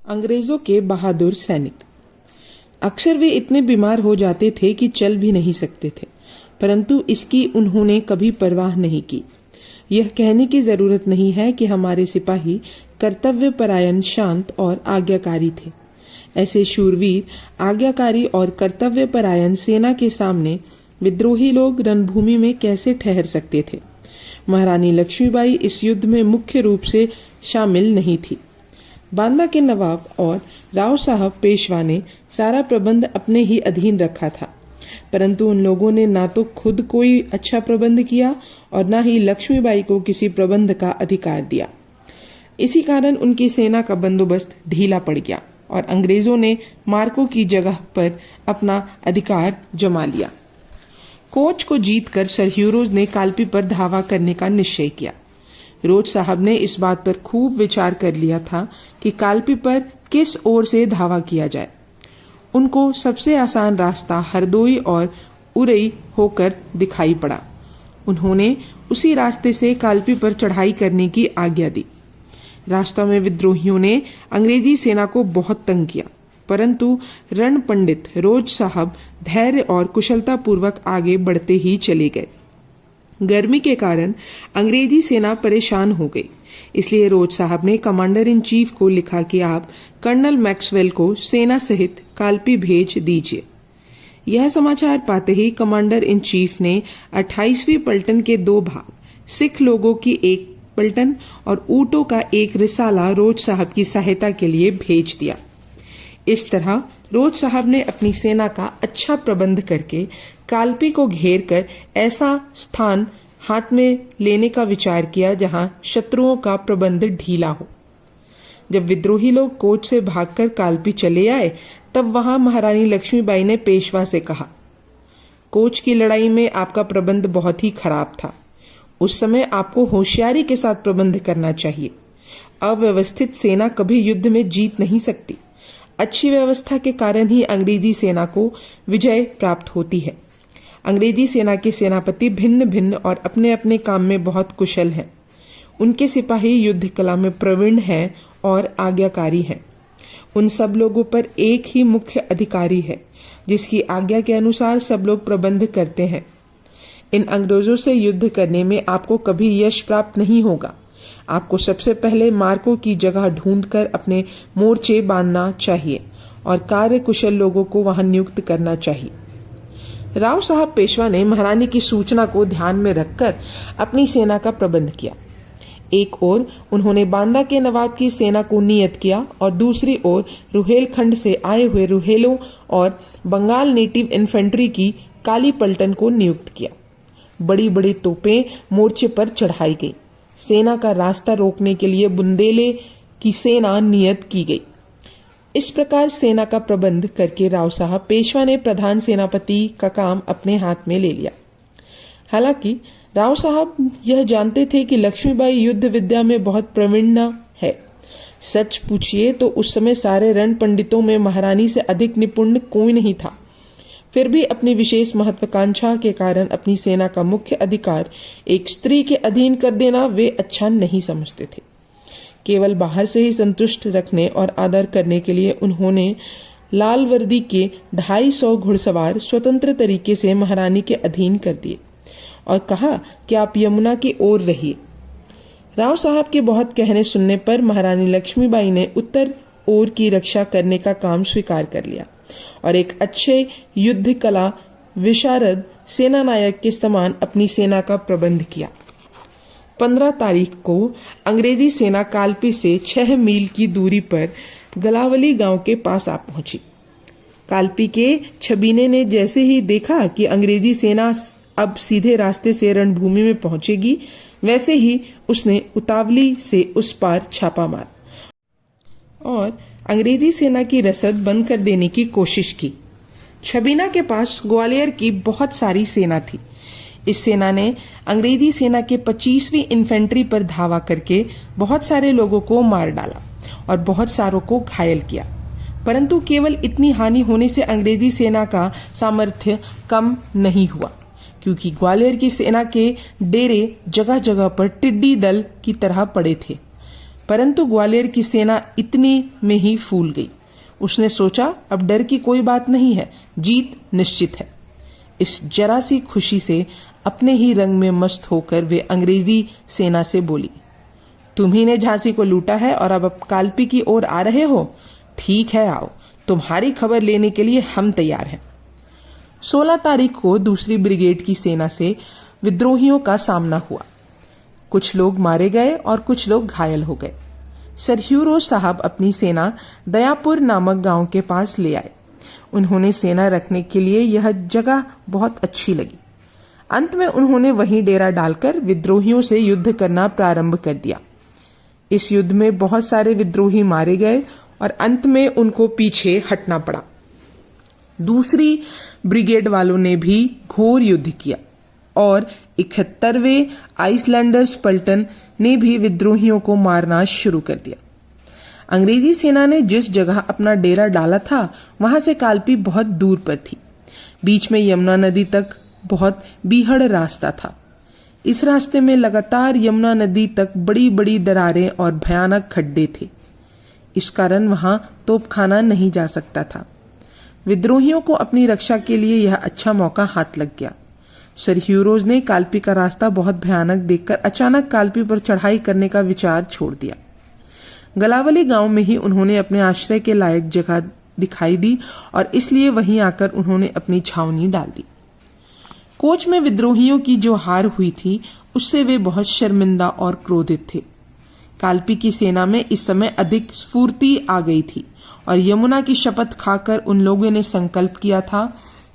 अंग्रेजों के बहादुर सैनिक। अक्सर वे इतने बीमार हो जाते थे कि चल भी नहीं सकते थे, परंतु इसकी उन्होंने कभी परवाह नहीं की। यह कहने की जरूरत नहीं है कि हमारे सिपाही कर्तव्यपरायण, शांत और आज्ञाकारी थे। ऐसे शूरवीर, आज्ञाकारी और कर्तव्यपरायण सेना के सामने विद्रोही लोग रणभूमि में कैसे ठहर सकते थे? महारानी लक्ष्मीबाई इस युद्ध में मुख्य रूप से शामिल नहीं थी। बांदा के नवाब और राव साहब पेशवा ने सारा प्रबंध अपने ही अधीन रखा था, परंतु उन लोगों ने ना तो खुद कोई अच्छा प्रबंध किया और ना ही लक्ष्मीबाई को किसी प्रबंध का अधिकार दिया। इसी कारण उनकी सेना का बंदोबस्त ढीला पड़ गया और अंग्रेजों ने मार्को की जगह पर अपना अधिकार जमा लिया। कोच को जीतकर सर ह्यूरोज ने कालपी पर धावा करने का निश्चय किया। रोज साहब ने इस बात पर खूब विचार कर लिया था कि कालपी पर किस ओर से धावा किया जाए। उनको सबसे आसान रास्ता हरदोई और उरई होकर दिखाई पड़ा। उन्होंने उसी रास्ते से कालपी पर चढ़ाई करने की आज्ञा दी। रास्ता में विद्रोहियों ने अंग्रेजी सेना को बहुत तंग किया, परंतु रण पंडित रोज साहब धैर्य और कुशलता पूर्वक आगे बढ़ते ही चले गए। गर्मी के कारण अंग्रेजी सेना परेशान हो गई, इसलिए रोज साहब ने कमांडर इन चीफ को लिखा कि आप कर्नल मैक्सवेल को सेना सहित कालपी भेज दीजिए। यह समाचार पाते ही कमांडर इन चीफ ने 28वीं पलटन के 2 भाग, सिख लोगों की 1 पलटन और ऊंटों का 1 रिसाला रोज साहब की सहायता के लिए भेज दिया। इस तरह रोज साहब ने अपनी सेना का अच्छा प्रबंध करके कालपी को घेर कर ऐसा स्थान हाथ में लेने का विचार किया जहां शत्रुओं का प्रबंध ढीला हो। जब विद्रोही लोग कोच से भागकर कालपी चले आए, तब वहां महारानी लक्ष्मीबाई ने पेशवा से कहा, कोच की लड़ाई में आपका प्रबंध बहुत ही खराब था। उस समय आपको होशियारी के साथ प्रबंध करना चाहिए। अव्यवस्थित सेना कभी युद्ध में जीत नहीं सकती। अच्छी व्यवस्था के कारण ही अंग्रेजी सेना को विजय प्राप्त होती है। अंग्रेजी सेना के सेनापति भिन्न भिन्न और अपने अपने काम में बहुत कुशल हैं। उनके सिपाही युद्ध कला में प्रवीण हैं और आज्ञाकारी हैं। उन सब लोगों पर एक ही मुख्य अधिकारी है, जिसकी आज्ञा के अनुसार सब लोग प्रबंध करते हैं। इन अंग्रेजों से युद्ध करने में आपको कभी यश प्राप्त नहीं होगा। आपको सबसे पहले मार्को की जगह ढूंढकर अपने मोर्चे बांधना चाहिए और कार्य कुशल लोगों को वहां नियुक्त करना चाहिए। राव साहब पेशवा ने महारानी की सूचना को ध्यान में रखकर अपनी सेना का प्रबंध किया। एक ओर उन्होंने बांदा के नवाब की सेना को नियत किया और दूसरी ओर रुहेलखंड से आए हुए रुहेलों और बंगाल नेटिव इन्फेंट्री की काली पलटन को नियुक्त किया। बड़ी बड़ी तोपें मोर्चे पर चढ़ाई गई। सेना का रास्ता रोकने के लिए बुंदेले की सेना नियत की गई। इस प्रकार सेना का प्रबंध करके राव साहब पेशवा ने प्रधान सेनापति का काम अपने हाथ में ले लिया। हालांकि राव साहब यह जानते थे कि लक्ष्मीबाई युद्ध विद्या में बहुत प्रवीण है। सच पूछिए तो उस समय सारे रण पंडितों में महारानी से अधिक निपुण कोई नहीं था। फिर भी अपनी विशेष महत्वाकांक्षा के कारण अपनी सेना का मुख्य अधिकार एक स्त्री के अधीन कर देना वे अच्छा नहीं समझते थे। केवल बाहर से ही संतुष्ट रखने और आदर करने के लिए उन्होंने लाल वर्दी के 250 घुड़सवार स्वतंत्र तरीके से महारानी के अधीन कर दिए और कहा कि आप यमुना की ओर रहिए। राव साहब के बहुत कहने सुनने पर महारानी लक्ष्मीबाई ने उत्तर ओर की रक्षा करने का काम स्वीकार कर लिया और एक अच्छे युद्ध कला विशारद सेना नायक के समान अपनी सेना का प्रबंध किया। 15 तारीख को अंग्रेजी सेना कालपी से 6 मील की दूरी पर गलावली गांव के पास आ पहुंची। कालपी के छबीने ने जैसे ही देखा कि अंग्रेजी सेना अब सीधे रास्ते से रणभूमि में पहुंचेगी, वैसे ही उसने उतावली से उस पार छापा मारा और अंग्रेजी सेना की रसद बंद कर देने की कोशिश की। छबीना के पास ग्वालियर की बहुत सारी सेना थी। इस सेना ने अंग्रेजी सेना के 25वीं इन्फेंट्री पर धावा करके बहुत सारे लोगों को मार डाला और बहुत सारों को घायल किया, परंतु केवल इतनी हानि होने से अंग्रेजी सेना का सामर्थ्य कम नहीं हुआ, क्योंकि ग्वालियर की सेना के डेरे जगह जगह पर टिड्डी दल की तरह पड़े थे। परंतु ग्वालियर की सेना इतनी में ही फूल गई। उसने सोचा अब डर की कोई बात नहीं है, जीत निश्चित है। इस जरा सी खुशी से अपने ही रंग में मस्त होकर वे अंग्रेजी सेना से बोली, तुम्ही ने झांसी को लूटा है और अब कालपी की ओर आ रहे हो? ठीक है, आओ, तुम्हारी खबर लेने के लिए हम तैयार हैं। 16 तारीख को दूसरी ब्रिगेड की सेना से विद्रोहियों का सामना हुआ। कुछ लोग मारे गए और कुछ लोग घायल हो गए। सर ह्यूरोज साहब अपनी सेना दयापुर नामक गांव के पास ले आए। उन्होंने सेना रखने के लिए यह जगह बहुत अच्छी लगी। अंत में उन्होंने वहीं डेरा डालकर विद्रोहियों से युद्ध करना प्रारंभ कर दिया। इस युद्ध में बहुत सारे विद्रोही मारे गए और अंत में उनको पीछे हटना पड़ा। दूसरी ब्रिगेड वालों ने भी घोर युद्ध किया और 71वें आइसलैंडर्स पलटन ने भी विद्रोहियों को मारना शुरू कर दिया। अंग्रेजी सेना ने जिस जगह अपना डेरा डाला था वहां से कालपी बहुत दूर पर थी। बीच में यमुना नदी तक बहुत बीहड़ रास्ता था। इस रास्ते में लगातार यमुना नदी तक बड़ी बड़ी दरारें और भयानक खड्डे थे। इस कारण वहां तोपखाना नहीं जा सकता था। विद्रोहियों को अपनी रक्षा के लिए यह अच्छा मौका हाथ लग गया। सर ह्यूरोज ने कालपी का रास्ता बहुत भयानक देखकर अचानक कालपी पर चढ़ाई करने का विचार छोड़ दिया। गलावली गांव में ही उन्होंने अपने आश्रय के लायक जगह दिखाई दी और इसलिए वहीं आकर उन्होंने अपनी छावनी डाल दी। कोच में विद्रोहियों की जो हार हुई थी उससे वे बहुत शर्मिंदा और क्रोधित थे। कालपी की सेना में इस समय अधिक स्फूर्ति आ गई थी और यमुना की शपथ खाकर उन लोगों ने संकल्प किया था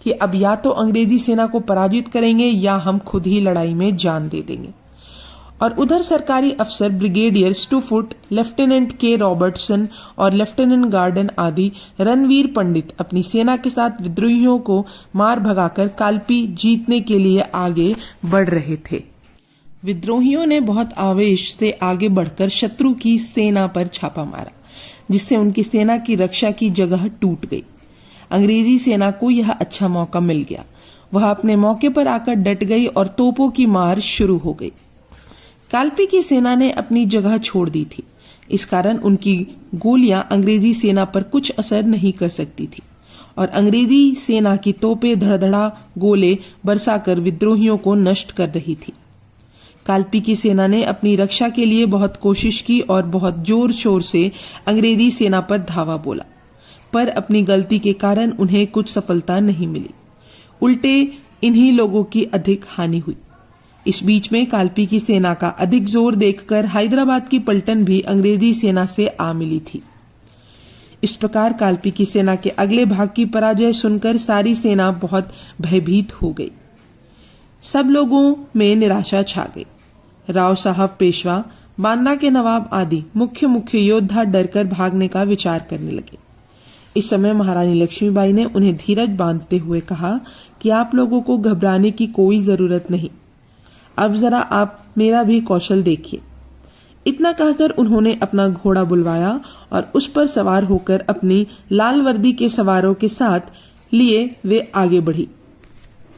कि अब या तो अंग्रेजी सेना को पराजित करेंगे या हम खुद ही लड़ाई में जान दे देंगे। और उधर सरकारी अफसर ब्रिगेडियर स्टूफुट, लेफ्टिनेंट के रॉबर्टसन और लेफ्टिनेंट गार्डन आदि रणवीर पंडित अपनी सेना के साथ विद्रोहियों को मार भगाकर कालपी जीतने के लिए आगे बढ़ रहे थे। विद्रोहियों ने बहुत आवेश से आगे बढ़कर शत्रु की सेना पर छापा मारा, जिससे उनकी सेना की रक्षा की जगह टूट गई। अंग्रेजी सेना को यह अच्छा मौका मिल गया। वह अपने मौके पर आकर डट गई और तोपों की मार शुरू हो गई। कालपी की सेना ने अपनी जगह छोड़ दी थी। इस कारण उनकी गोलियां अंग्रेजी सेना पर कुछ असर नहीं कर सकती थी और अंग्रेजी सेना की तोपें धड़धड़ा गोले बरसाकर विद्रोहियों को नष्ट कर रही थी। कालपी की सेना ने अपनी रक्षा के लिए बहुत कोशिश की और बहुत जोर शोर से अंग्रेजी सेना पर धावा बोला, पर अपनी गलती के कारण उन्हें कुछ सफलता नहीं मिली। उल्टे इन्हीं लोगों की अधिक हानि हुई। इस बीच में कालपी की सेना का अधिक जोर देखकर हैदराबाद की पलटन भी अंग्रेजी सेना से आ मिली थी। इस प्रकार कालपी की सेना के अगले भाग की पराजय सुनकर सारी सेना बहुत भयभीत हो गई। सब लोगों में निराशा छा गई। राव साहब पेशवा, बांदा के नवाब आदि मुख्य योद्धा डरकर भागने का विचार करने लगे। इस समय महारानी लक्ष्मीबाई ने उन्हें धीरज बांधते हुए कहा कि आप लोगों को घबराने की कोई जरूरत नहीं, अब जरा आप मेरा भी कौशल देखिए। इतना कहकर उन्होंने अपना घोड़ा बुलवाया और उस पर सवार होकर अपनी लाल वर्दी के सवारों के साथ लिए वे आगे बढ़ी।